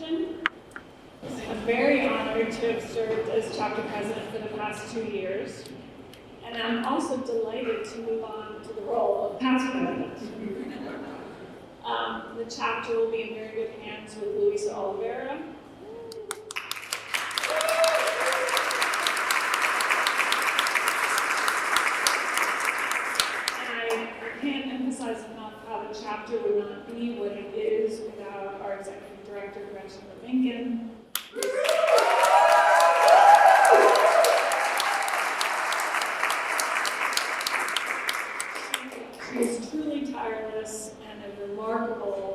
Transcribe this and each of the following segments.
recognition. I'm very honored to have served as chapter president for the past 2 years. And I'm also delighted to move on to the role of past president. The chapter will be in very good hands with Luisa Oliveira. And I can't emphasize enough how the chapter would not be what it is without our executive director, Gretchen Levinkin. She is truly tireless and a remarkable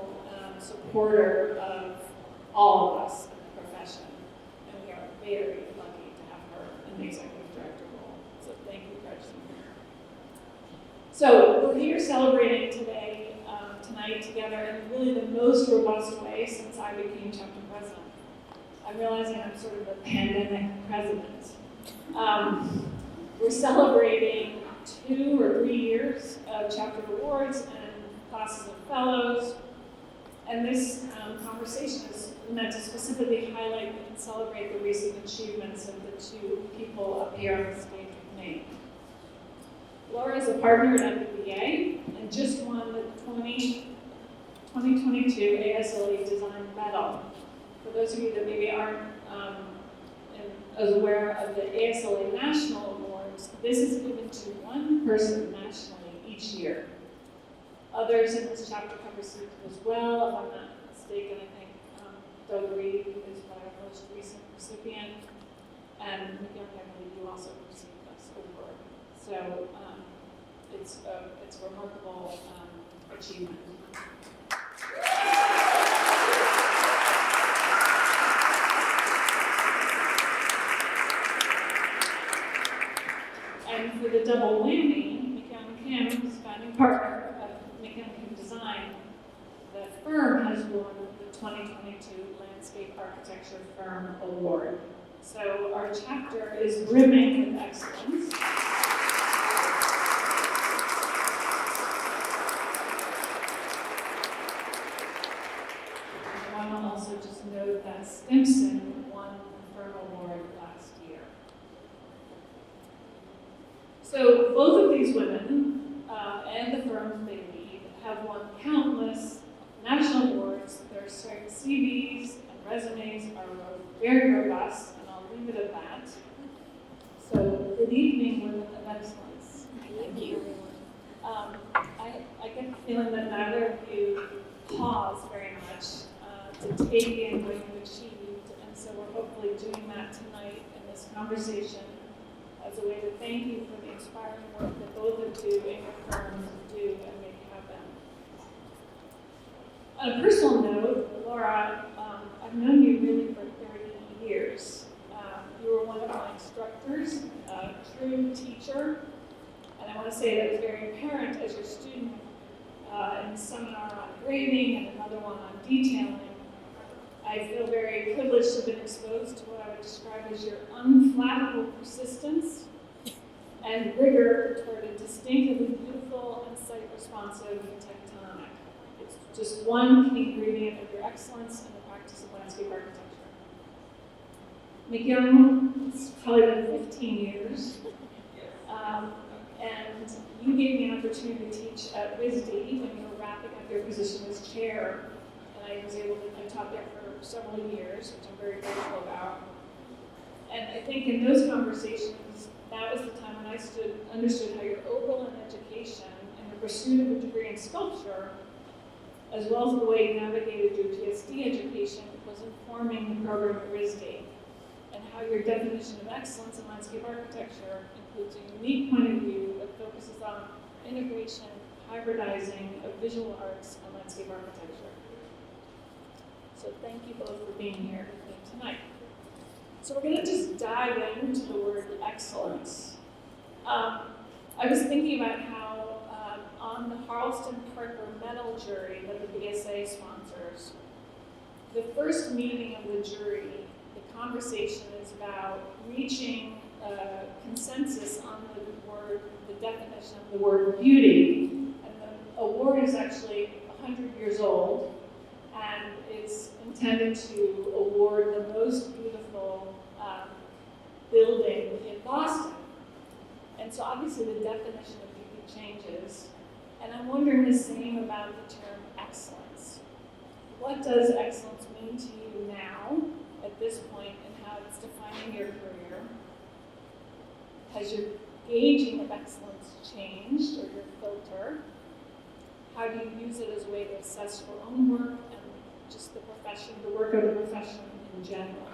supporter of all of us in the profession. And we are very lucky to have her in the executive director role. So thank you, Gretchen. So we're here celebrating tonight together in really the most robust way since I became chapter president. I'm realizing I'm sort of the pandemic president. We're celebrating 2 or 3 years of chapter awards and classes of fellows. And this conversation is meant to specifically highlight and celebrate the recent achievements of the 2 people up here on the stage with me. Laura is a partner at MBA and just won the 2022 ASLA Design Medal. For those of you that maybe aren't as aware of the ASLA National Awards, this is given to one person nationally each year. Others in this chapter have received it as well. If I'm not mistaken, I think Doug Reed is our most recent recipient, and Mikyoung Kim, I believe you also received this award. So it's a remarkable achievement. And for the double whammy, Mikyoung Kim, founding partner of Mikyoung Kim Design, the firm has won the 2022 Landscape Architecture Firm Award. So our chapter is brimming with excellence. I want to also just note that Stimson won the firm award last year. So both of these women and the firms they lead have won countless national awards. Their CVs and resumes are very robust, and I'll leave it at that. So good evening, women of excellence. Thank you. I get the feeling that neither of you pause very much to take in what you've achieved, and so we're hopefully doing that tonight in this conversation as a way to thank you for the inspiring work that both of you and your firms do and make happen. On a personal note, Laura, I've known you really for 30 years. You were one of my instructors, a true teacher, and I want to say that was very apparent as your student in the seminar on grading and another one on detailing. I feel very privileged to have been exposed to what I would describe as your unflappable persistence and rigor toward a distinctively beautiful and site-responsive tectonic. It's just one key ingredient of your excellence in the practice of landscape architecture. Mikyoung, it's probably been 15 years, and you gave me an opportunity to teach at WISD when you were wrapping up your position as chair, and I taught there for several years, which I'm very grateful about. And I think in those conversations, that was the time when I understood how your overall education and the pursuit of a degree in sculpture, as well as the way you navigated your GSD education, was informing the program at RISD, and how your definition of excellence in landscape architecture includes a unique point of view that focuses on integration, hybridizing of visual arts and landscape architecture. So thank you both for being here with me tonight. So we're going to just dive into the word excellence. I was thinking about how on the Harleston Parker Medal jury that the BSA sponsors, the first meeting of the jury, the conversation is about reaching consensus on the definition of the word beauty. And the award is actually 100 years old. and it's intended to award the most beautiful building in Boston. And so obviously the definition of beauty changes, and I'm wondering the same about the term excellence. What does excellence mean to you now, at this point, and how it's defining your career? Has your gauging of excellence changed, or your filter? How do you use it as a way to assess your own work and just the profession, the work of the profession in general?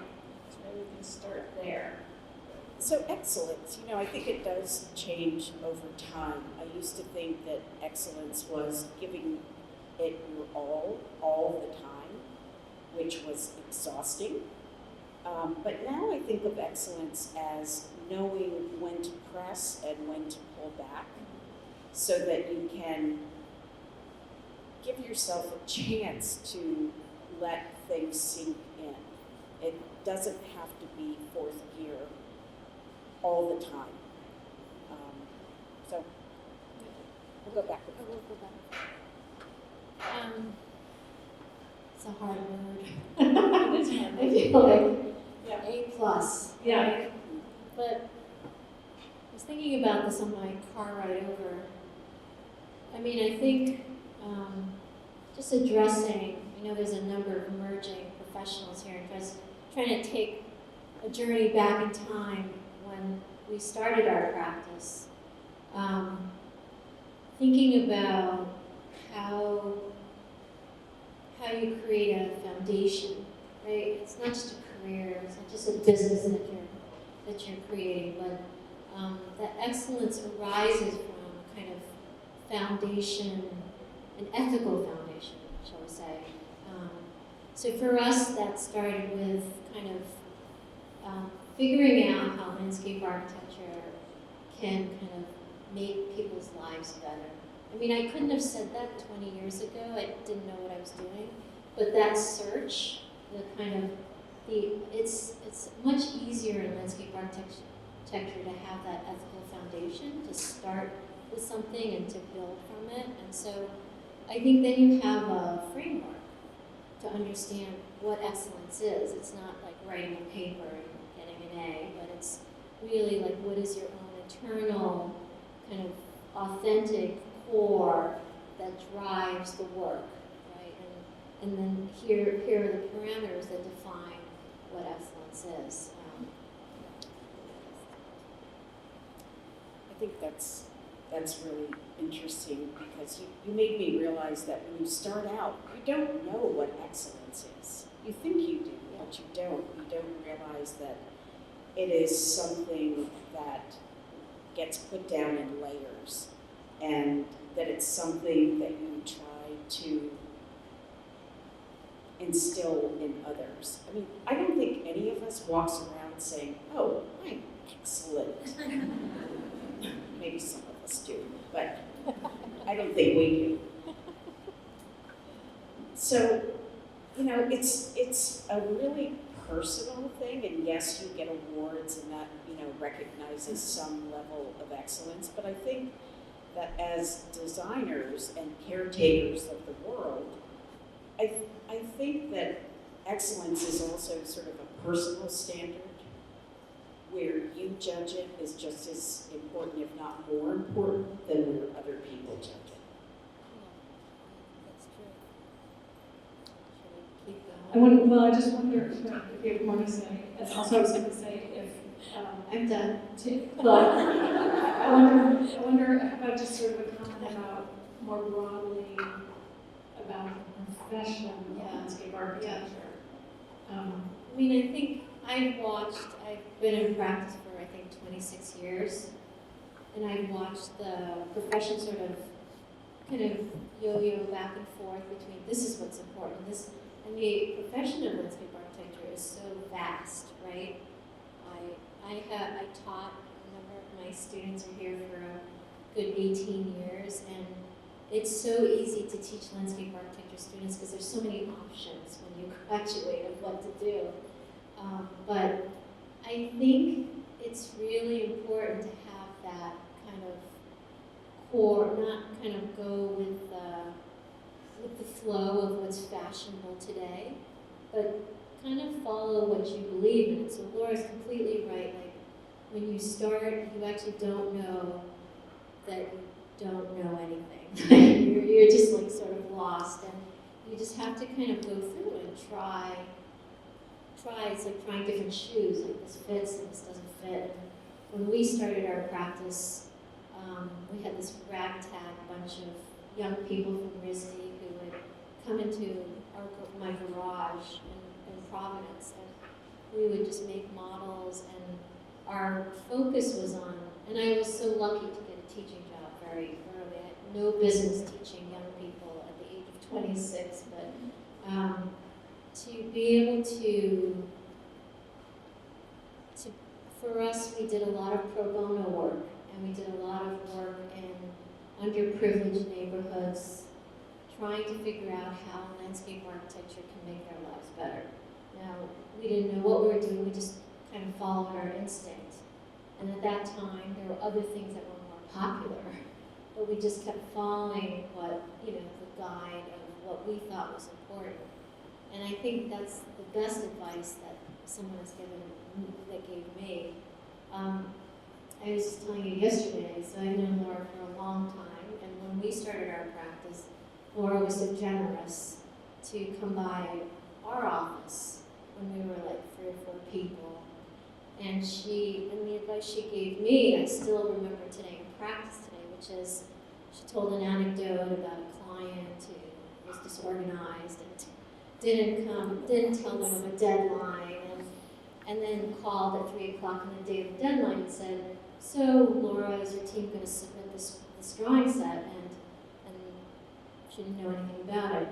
So maybe we can start there. So excellence, I think it does change over time. I used to think that excellence was giving it your all the time, which was exhausting. But now I think of excellence as knowing when to press and when to pull back so that you can give yourself a chance to let things sink in. It doesn't have to be fourth gear all the time. So we'll go back. It's a hard word. It is hard. I feel like Yeah. A+. Yeah. Right? But I was thinking about this on my car ride over. I mean, I think just addressing, there's a number of emerging professionals here, and just trying to take a journey back in time when we started our practice. Thinking about how you create a foundation, right? It's not just a career, it's not just a business that you're creating, but that excellence arises from a kind of foundation, an ethical foundation, shall we say. So for us, that started with kind of figuring out how landscape architecture can kind of make people's lives better. I mean, I couldn't have said that 20 years ago. I didn't know what I was doing. But that search, it's much easier in landscape architecture to have that ethical foundation, to start with something and to build from it. And so I think then you have a framework to understand what excellence is. It's not like writing a paper and getting an A, but it's really like what is your own internal kind of authentic core that drives the work, right? And then here are the parameters that define what excellence is. I think that's really interesting because you made me realize that when you start out, you don't know what excellence is. You think you do, but you don't. You don't realize that it is something that gets put down in layers, and that it's something that you try to instill in others. I mean, I don't think any of us walks around saying, "Oh, I'm excellent." Maybe some of us do, but I don't think we do. So, it's a really personal thing, and yes, you get awards, and that recognizes some level of excellence. But I think that as designers and caretakers of the world, I think that excellence is also sort of a personal standard, where you judge it is just as important, if not more important, than where other people judge it. That's true. Should we keep going? I just wonder if you have more to say. And also, I was going to say if I'm done. I wonder about just sort of a comment about more broadly about the profession of landscape architecture. I mean, I think I've been in practice for, 26 years, and I've watched the profession sort of kind of yo-yo back and forth between this is what's important, and the profession of landscape architecture is so vast, right? I taught, a number of my students are here for a good 18 years, and it's so easy to teach landscape architecture students because there's so many options when you graduate of what to do. But I think it's really important to have that kind of core, not kind of go with with the flow of what's fashionable today, but kind of follow what you believe in. So Laura's completely right. Like when you start, you actually don't know that you don't know anything. you're just like sort of lost, and you just have to kind of go through and try. It's like trying different shoes. Like this fits and this doesn't fit. And when we started our practice, we had this ragtag bunch of young people from RISD who would come into my garage in Providence, and we would just make models, and our focus was on, and I was so lucky to get a teaching job very early. I had no business teaching young people at the age of 26, but to be able to, for us, we did a lot of pro bono work, and we did a lot of work in underprivileged neighborhoods, trying to figure out how landscape architecture can make their lives better. Now, we didn't know what we were doing, we just kind of followed our instinct. And at that time, there were other things that were more popular, but we just kept following what, the guide of what we thought was important. And I think that's the best advice that someone has gave me. I was just telling you yesterday, so I've known Laura for a long time, and when we started our practice, Laura was so generous to come by our office when we were like 3 or 4 people. And the advice she gave me, I still remember today in practice today, which is, she told an anecdote about a client who was disorganized and didn't tell them of a deadline, and then called at 3 o'clock on the day of the deadline and said, "So Laura, is your team going to submit this drawing set?" And she didn't know anything about it.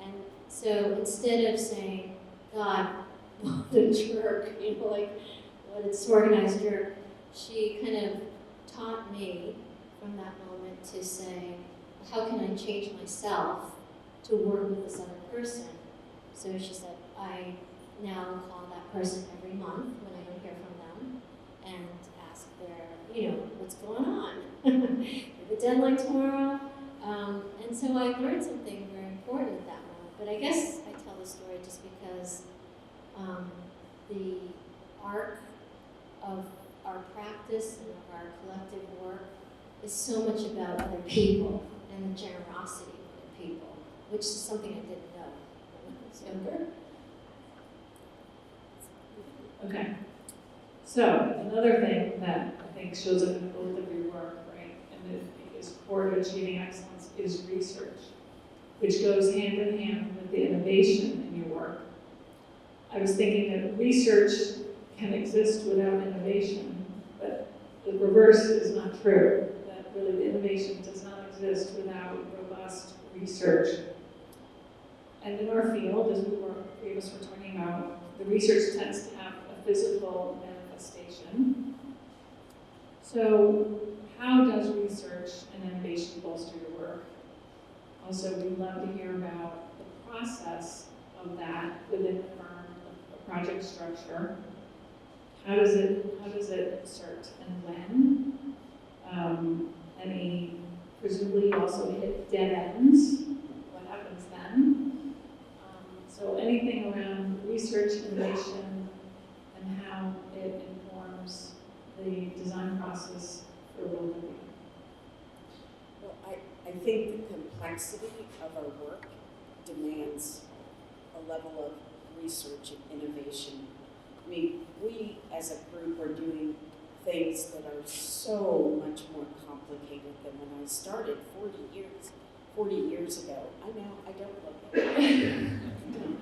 And so instead of saying, "God, what a jerk," like what a disorganized jerk, she kind of taught me from that moment to say, how can I change myself to work with this other person? So she said, I now call that person every month when I don't hear from them and ask their, what's going on? The deadline tomorrow? And so I learned something very important at that moment. But I guess I tell the story just because the arc of our practice and of our collective work is so much about other people and the generosity of other people, which is something I didn't know when I was younger. Okay. So another thing that I think shows up in both of your work, right, and it is core to achieving excellence, is research, which goes hand in hand with the innovation in your work. I was thinking that research can exist without innovation, but the reverse is not true, that really the innovation does not exist without robust research. And in our field, as three of us were talking about, the research tends to have a physical manifestation. So how does research and innovation bolster your work? Also, we'd love to hear about the process of that within the firm, the project structure. How does it start and when? Presumably you also hit dead ends. What happens then? So anything around research, innovation, and how it informs the design process for both of you. Well, I think the complexity of our work demands a level of research and innovation. I mean, we as a group are doing things that are so much more complicated than when I started 40 years ago. I know, I don't look it.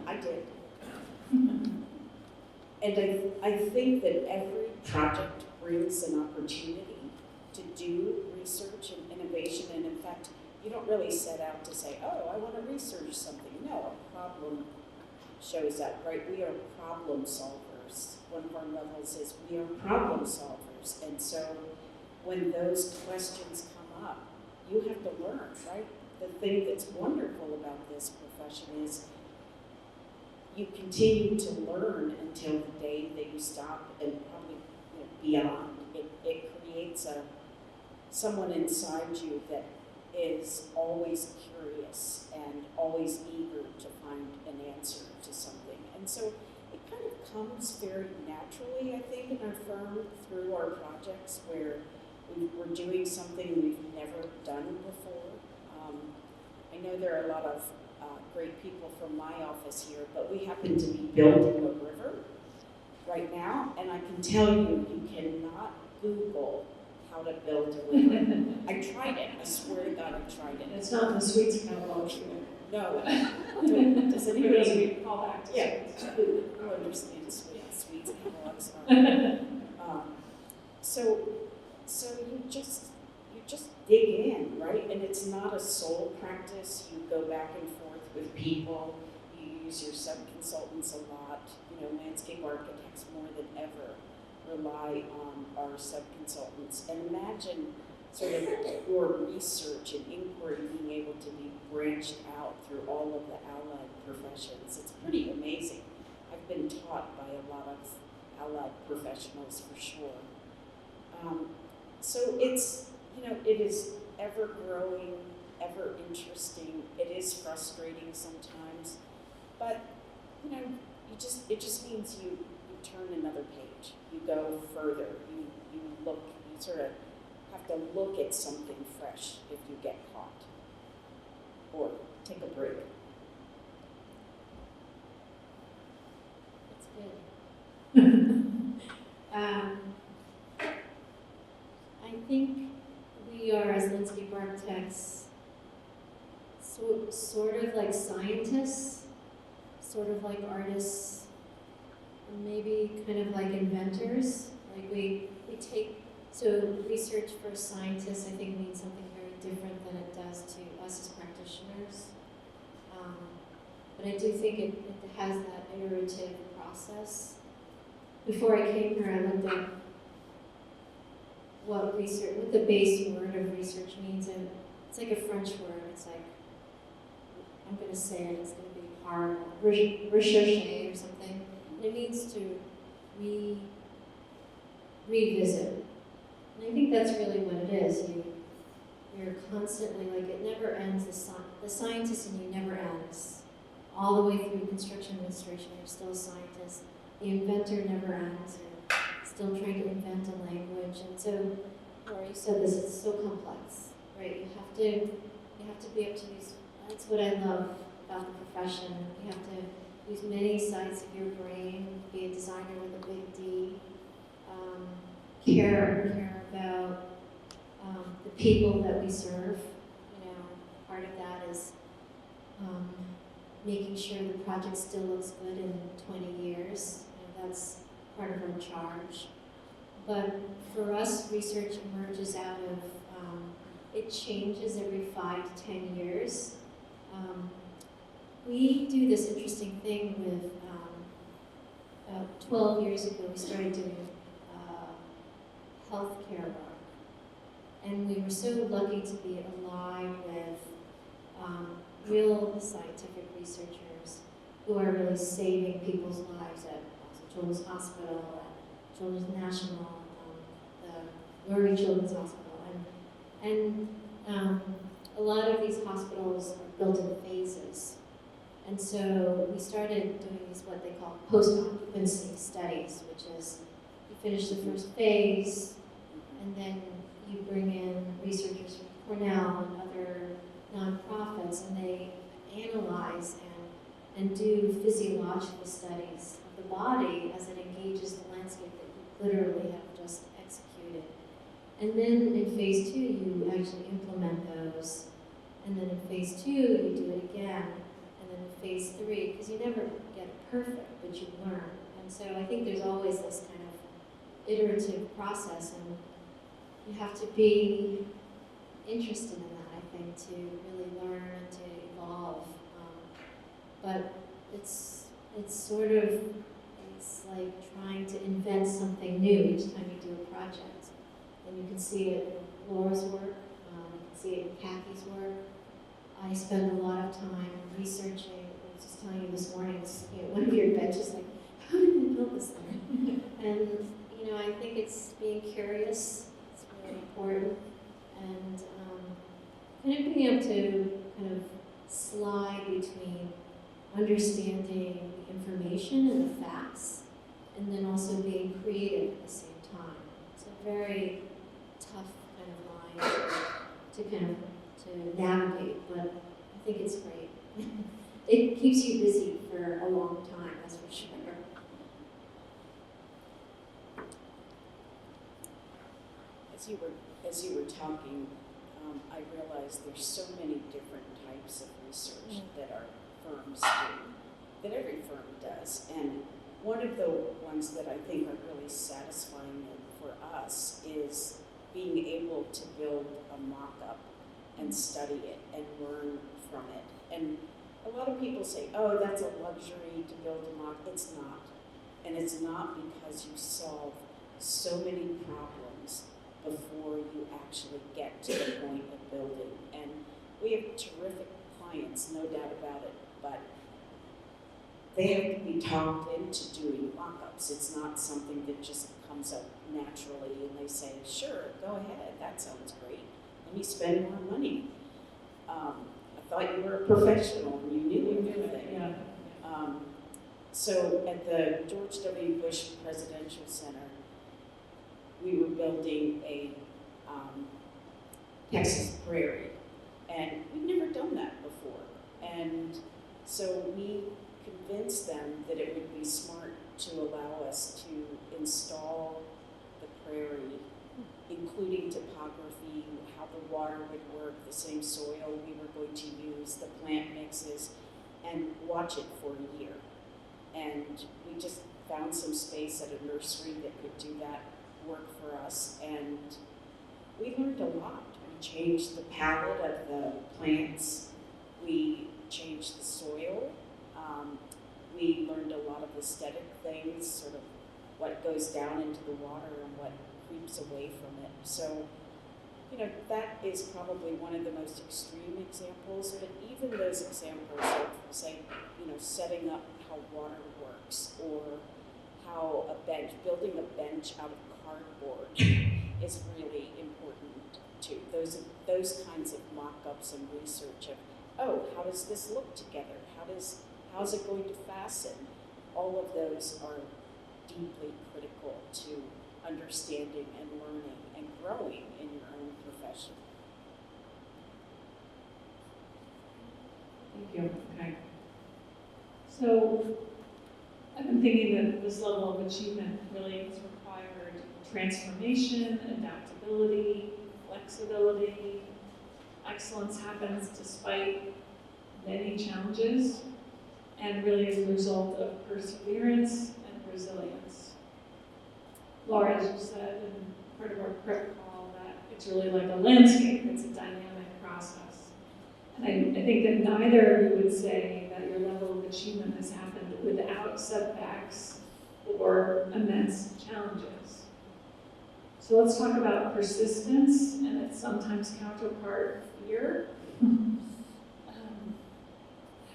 I did. And I think that every project brings an opportunity to do research and innovation, and in fact, you don't really set out to say, oh, I want to research something. No, a problem shows up, right? We are problem solvers. One of our levels is we are problem solvers. And so when those questions come up, you have to learn, right? The thing that's wonderful about this profession is you continue to learn until the day that you stop, and probably beyond. It creates someone inside you that is always curious and always eager to find an answer to something. And so it kind of comes very naturally, I think, in our firm through our projects where we're doing something we've never done before. I know there are a lot of great people from my office here, but we happen to be building a river right now, and I can tell you, you cannot Google how to build a river. I tried it. I swear to God, I tried it. It's not in the Swedes catalog either. No. Does Who anybody doesn't call back to Yeah, Swedes? who understands Swedes catalogs are. So you just dig in, right? And it's not a sole practice. You go back and forth with people. You use your sub-consultants a lot. You know, landscape architects more than ever rely on our sub-consultants. And imagine sort of your research and inquiry being able to be branched out through all of the allied professions. It's pretty amazing. I've been taught by a lot of allied professionals for sure. So it's, you know, it is ever growing, ever interesting. It is frustrating sometimes, but you know, it just means you turn another page. You go further. You look. You sort of have to look at something fresh if you get caught, or take a break. That's good. I think we are, as landscape architects, sort of like scientists, sort of like artists, and maybe kind of like inventors. Like we take, so research for scientists I think means something very different than it does to us as practitioners. But I do think it has that iterative process. Before I came here, I looked at what the base word of research means, and it's like a French word. It's like, I'm going to say it, it's going to be hard, recherche or something. And it means to revisit. And I think that's really what it is. You're constantly, like, it never ends. The scientist in you never ends. All the way through construction administration, you're still a scientist. The inventor never ends. Still trying to invent a language, and so, Laura, you said this, it's so complex, right? You have to be able to use, that's what I love about the profession. You have to use many sides of your brain, be a designer with a big D, care about the people that we serve. You know, part of that is making sure the project still looks good in 20 years. You know, that's part of our charge. But for us, research emerges out of, it changes every 5 to 10 years. We do this interesting thing with, about 12 years ago, we started doing healthcare work. And we were so lucky to be aligned with real scientific researchers who are really saving people's lives at Children's Hospital, at Children's National, the Lurie Children's Hospital, and a lot of these hospitals are built in phases. And so we started doing these, what they call post-occupancy studies, which is you finish the first phase, and then you bring in researchers from Cornell and other nonprofits, and they analyze and do physiological studies of the body as it engages the landscape that you literally have just executed. And then in phase 2, you actually implement those. And then in phase 2, you do it again. And then in phase 3, because you never get it perfect, but you learn. And so I think there's always this kind of iterative process, and you have to be interested in that, I think, to really learn and to evolve. But it's sort of, it's like trying to invent something new each time you do a project. And you can see it in Laura's work, you can see it in Kaki's work. I spend a lot of time researching. I was just telling you this morning, I was looking at one of your benches, like, how did they build this thing? And, you know, I think it's being curious. It's really important. And kind of being able to kind of slide between understanding the information and the facts, and then also being creative at the same time. It's a very tough kind of line to kind of to navigate, but I think it's great. It keeps you busy for a long time, that's for sure. As you were talking, I realized there's so many different types of research that our firms do, that every firm does. And one of the ones that I think are really satisfying for us is being able to build a mock-up and study it and learn from it. And a lot of people say, oh, that's a luxury to build a mock. It's not. And it's not because you solve so many problems before you actually get to the point of building. And we have terrific clients, no doubt about it, but they have to be talked into doing mock-ups. It's not something that just comes up naturally and they say, sure, go ahead, that sounds great. Let me spend more money. I thought you were a professional and you knew everything. Yeah. So at the George W. Bush Presidential Center, we were building a Texas prairie, and we'd never done that before. And so we convinced them that it would be smart to allow us to install the prairie, including topography, how the water would work, the same soil we were going to use, the plant mixes, and watch it for a year. And we just found some space at a nursery that could do that work for us, and we learned a lot. We changed the palette of the plants, we changed the soil, we learned a lot of aesthetic things, sort of what goes down into the water and what creeps away from it. So, you know, that is probably one of the most extreme examples, but even those examples of, say, you know, setting up how water works, or how building a bench out of cardboard is really important too. Those kinds of mock-ups and research of, oh, how does this look together? How's it going to fasten? All of those are deeply critical to understanding and learning and growing in your own profession. Thank you. Okay. So I've been thinking that this level of achievement really has required transformation, adaptability, flexibility. Excellence happens despite many challenges, and really is a result of perseverance and resilience. Laura, as you said in part of our prep call, that it's really like a landscape, it's a dynamic process. And I think that neither of you would say that your level of achievement has happened without setbacks or immense challenges. So let's talk about persistence and its sometimes counterpart, fear.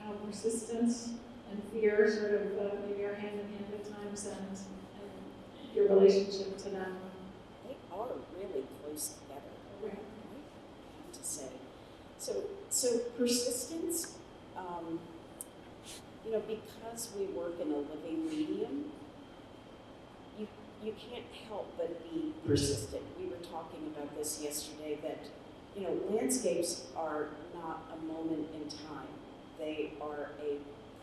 How persistence and fear sort of maybe are hand in hand at times, and your relationship to them. They are really close together, Right. I have to say. So persistence, you know, because we work in a living medium, you can't help but be persistent. We were talking about this yesterday, that, you know, landscapes are not a moment in time. They are a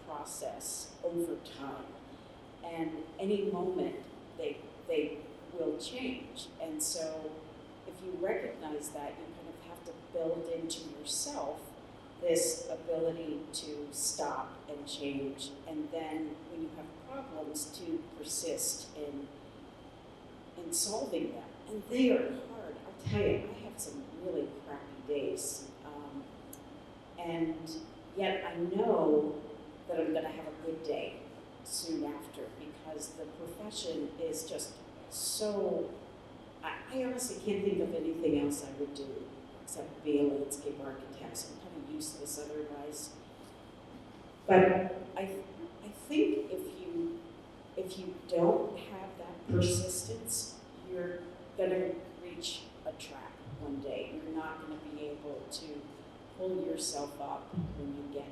process over time. And any moment they will change. And so if you recognize that, you kind of have to build into yourself this ability to stop and change, and then when you have problems, to persist in solving them. And they are hard. I'll tell you, I have some really crappy days. And yet I know that I'm going to have a good day soon after, because the profession is just so, I honestly can't think of anything else I would do except be a landscape architect. So I'm kind of useless otherwise. But I think if you don't have that persistence, you're going to reach a trap. one day. You're not going to be able to pull yourself up when you get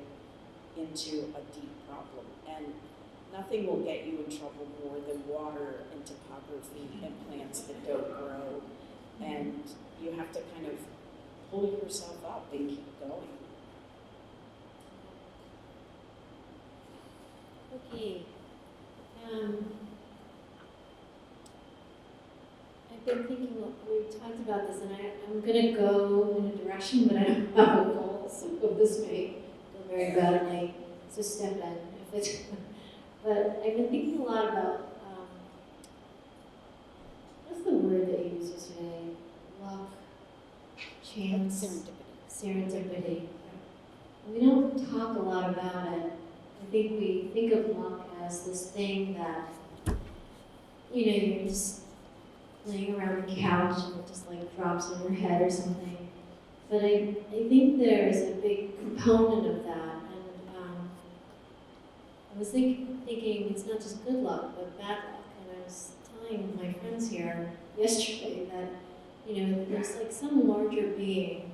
into a deep problem. And nothing will get you in trouble more than water and topography and plants that don't grow. And you have to kind of pull yourself up and keep going. Okay. I've been thinking, we've talked about this, and I'm going to go in a direction, but I don't have a goal, so this may go very badly, so step in. If it's but I've been thinking a lot about, what's the word that you used yesterday? Luck, chance, serendipity. We don't talk a lot about it. I think we think of luck as this thing that, you're just laying around the couch and it just like drops on your head or something. But I think there is a big component of that. And I was thinking it's not just good luck, but bad luck. And I was telling my friends here yesterday that, there's like some larger being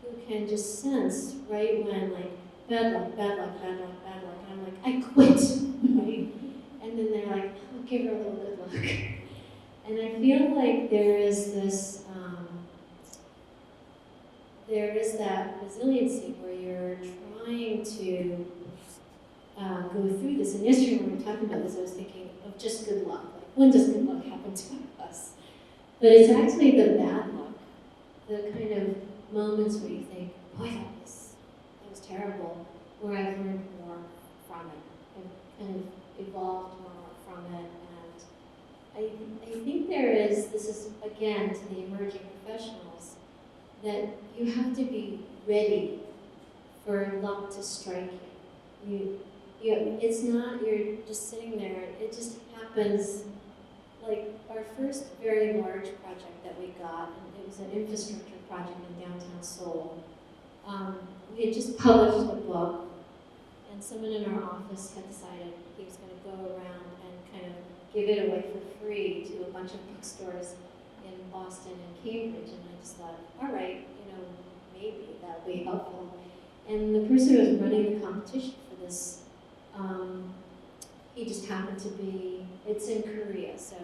who can just sense right when like bad luck, bad luck, bad luck, bad luck. And I'm like, I quit, right? And then they're like, I'll give her a little good luck. And I feel like there is that resiliency where you're trying to go through this. And yesterday when we were talking about this, I was thinking of just good luck. Like, when does good luck happen to us? But it's actually the bad luck, the kind of moments where you think, boy, that was terrible, where I've learned more from it. I've kind of evolved more from it. And I think this is again to the emerging professionals, that you have to be ready for luck to strike you. It's not, you're just sitting there, it just happens. Like our first very large project that we got, and it was an infrastructure project in downtown Seoul. We had just published a book, and someone in our office had decided he was going to go around and kind of give it away for free to a bunch of bookstores in Boston and Cambridge. And I just thought, all right, maybe that'll be helpful. And the person who was running the competition for this, he just happened to be, it's in Korea, so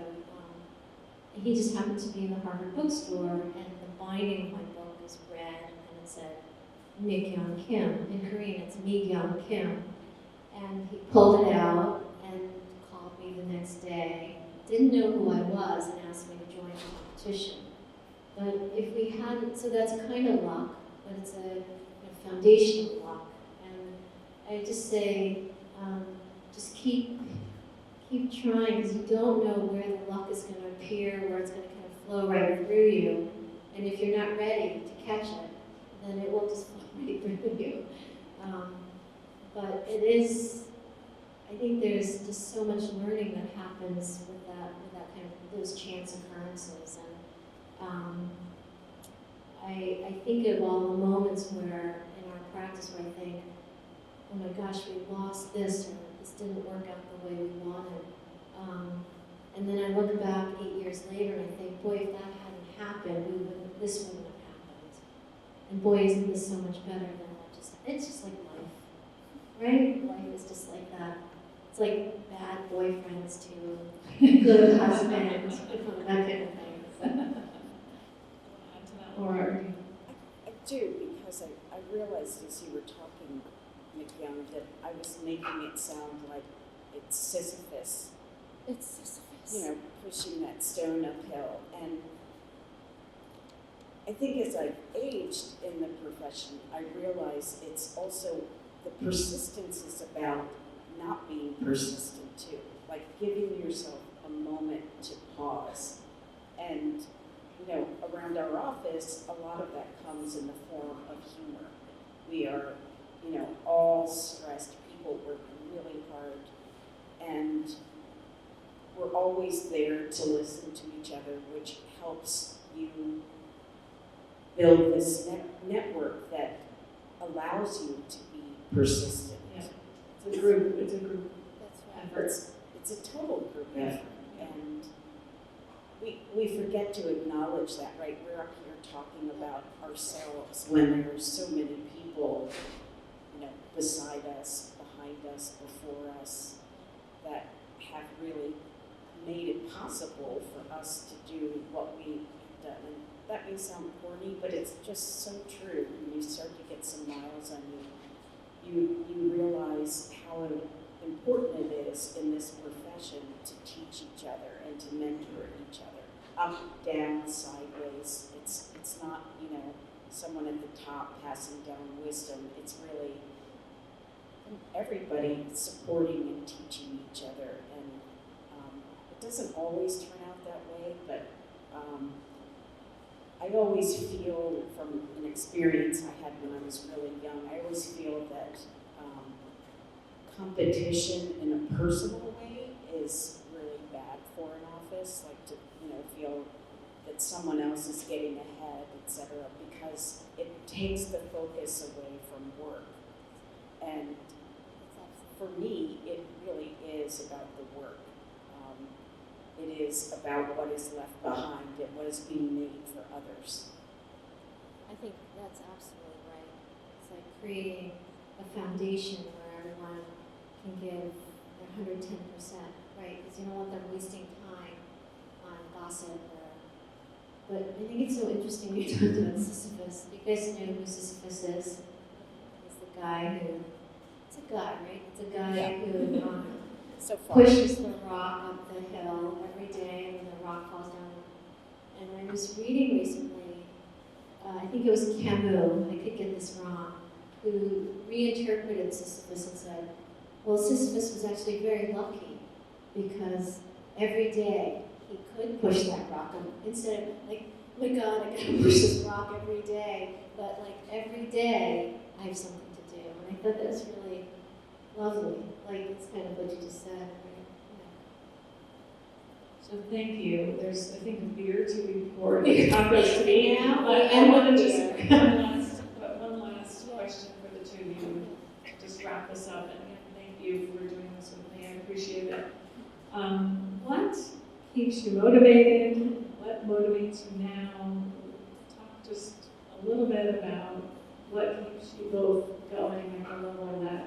he just happened to be in the Harvard bookstore, and the binding of my book is red, and it said Mikyoung Kim. In Korean, it's Mikyoung Kim. And he pulled it out and called me the next day. Didn't know who I was and asked me to join the competition. But if we hadn't, so that's a kind of luck, but it's a foundational luck. And I just say, just keep trying, because you don't know where the luck is going to appear, where it's going to kind of flow right through you. And if you're not ready to catch it, then it will just flow right through you. But it is, I think there's just so much learning that happens with that kind of, those chance occurrences. And I think of all the moments where, in our practice, where I think, oh my gosh, we lost this, or this didn't work out the way we wanted. And then I look back 8 years later and I think, boy, if that hadn't happened, this wouldn't have happened. And boy, isn't this so much better than that? It's just like life, right? Life is just like that. It's like bad boyfriends to good husbands, that kind of thing. Or I do, because I realized as you were talking, Mikyoung, that I was making it sound like it's Sisyphus. it's Sisyphus. Pushing that stone uphill. And I think as I've aged in the profession, I realize it's also, the persistence is about not being persistent too. Like giving yourself a moment to pause. And, around our office, a lot of that comes in the form of humor. We are, all stressed, people work really hard, and we're always there to listen to each other, which helps you build this network that allows you to be persistent. Yeah. It's a group. That's right. Effort. It's a total group effort, and we forget to acknowledge that, right? We're up here talking about ourselves when there's so many people, beside us, behind us, before us, that have really made it possible for us to do what we have done. And that may sound corny, but it's just so true. When you start to get some miles on you realize how important it is in this profession to teach each other and to mentor each other. Up, down, sideways. It's not, someone at the top passing down wisdom. It's really everybody supporting and teaching each other. And it doesn't always turn out that way, but I always feel from an experience I had when I was really young, I always feel that competition in a personal way is really bad for an office, like to, feel that someone else is getting ahead, etc., because it takes the focus away from work. And for me, it really is about the work. It is about what is left behind and what is being made for others. I think that's absolutely right. It's like creating a foundation where everyone can give their 110%, right? Because you don't want them wasting time on gossip. But I think it's so interesting you talked about Sisyphus. You guys know who Sisyphus is? He's the guy who, it's a guy, right? It's a guy who So far. pushes the rock up the hill every day and the rock falls down. And I was reading recently, I think it was Camus, I could get this wrong, who reinterpreted Sisyphus and said, well, Sisyphus was actually very lucky because every day he could push that rock up instead of like, oh my God, I gotta push this rock every day. But like every day I have something to do. And I thought that was really lovely. Like it's kind of what you just said, right? So thank you. There's, I think, a beer to be poured. It's not supposed to be now, but I And want to beer. just one last question for the two of you. Just wrap this up, and again, thank you for doing this with me. I appreciate it. What keeps you motivated? What motivates you now? Talk just a little bit about what keeps you both going at the level that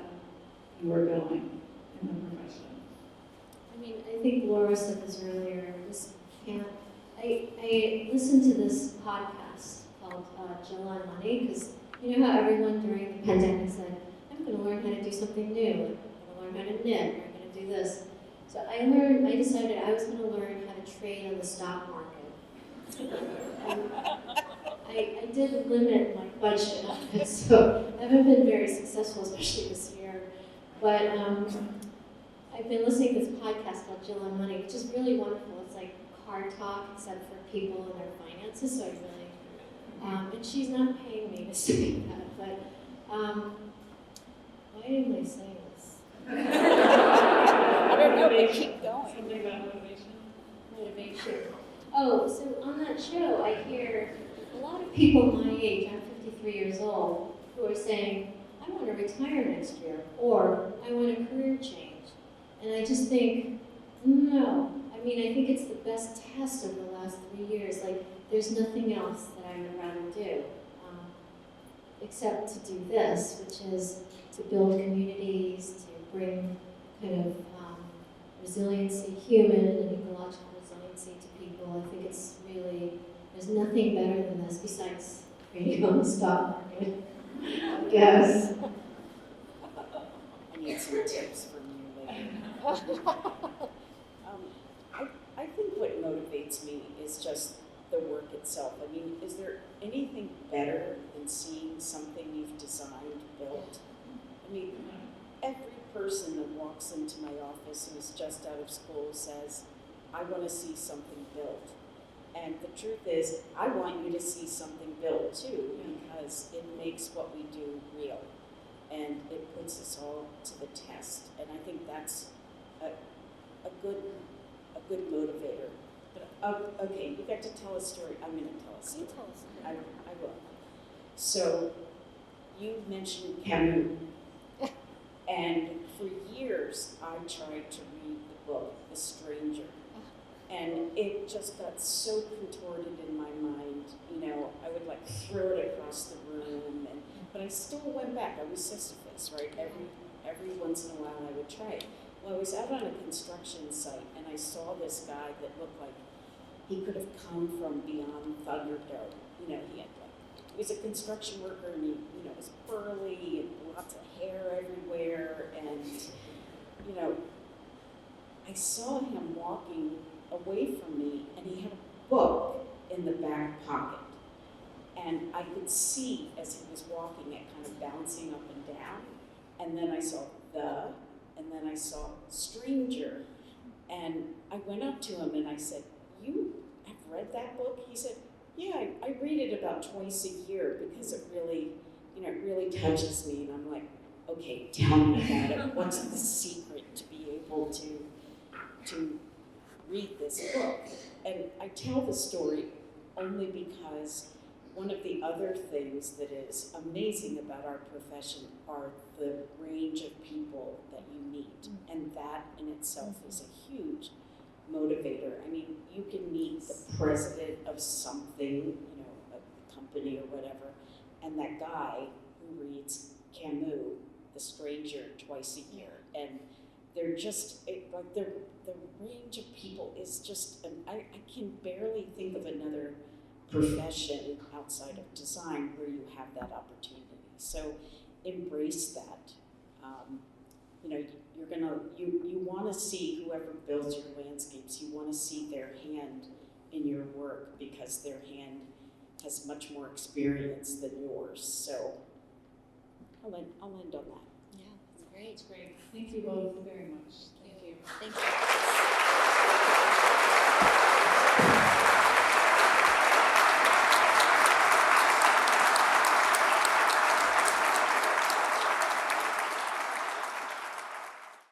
you are going in the profession. I mean, I think Laura said this earlier. I listened to this podcast called Jill on Money because you know how everyone during the pandemic said, I'm going to learn how to do something new. I'm going to learn how to knit. I'm going to do this. So I decided I was going to learn how to trade on the stock market. I did limit my budget on it, so I haven't been very successful, especially this year. But I've been listening to this podcast called Jill on Money, which is really wonderful. It's like car talk, except for people and their finances, so I really, and she's not paying me to say that, but why didn't I say this? I don't know, but keep going. Something about motivation. Motivation. Oh, so on that show, I hear a lot of people my age, I'm 53 years old, who are saying, I want to retire next year, or I want a career change. And I just think, no. I mean, I think it's the best test of the last 3 years. Like, there's nothing else that I would rather do except to do this, which is to build communities, to bring kind of resiliency, human and ecological resiliency to people. I think it's really, there's nothing better than this besides trading on the stock market, I guess. I need some tips from you later. I think what motivates me is just the work itself. I mean, is there anything better than seeing something you've designed built? I mean, every person that walks into my office who is just out of school says, I want to see something built. And the truth is, I want you to see something built too, because it makes what we do real. And it puts us all to the test. And I think that's a good motivator. But okay, you got to tell a story. I'm going to tell a story. You tell us. I will. So, you mentioned Camus. And for years, I tried to read the book, The Stranger. And it just got so contorted in my mind, you know, I would like throw it across the room, but I still went back. I was Sisyphus, right? Every once in a while I would try it. Well, I was out on a construction site and I saw this guy that looked like he could have come from beyond Thunderdome. You know, he was a construction worker and he, you know, was burly and lots of hair everywhere, and, you know, I saw him walking away from me and he had a book in the back pocket. And I could see as he was walking it kind of bouncing up and down. And then I saw and then I saw stranger. And I went up to him and I said, "You have read that book?" He said, "Yeah, I read it about twice a year because it really, you know, it really touches me." And I'm like, "Okay, tell me about it. What's the secret to be able to read this book?" And I tell the story only because one of the other things that is amazing about our profession are the range of people that you meet. And that in itself is a huge motivator. I mean, you can meet the president of something, you know, a company or whatever, and that guy who reads Camus, The Stranger, twice a year. And they're just, like the range of people is just, I can barely think of another profession outside of design where you have that opportunity. So embrace that. You know, you want to see whoever builds your landscapes, you want to see their hand in your work because their hand has much more experience than yours. So I'll end on that. Yeah, that's great. It's great. Thank you both very much. Thank you. Thank you.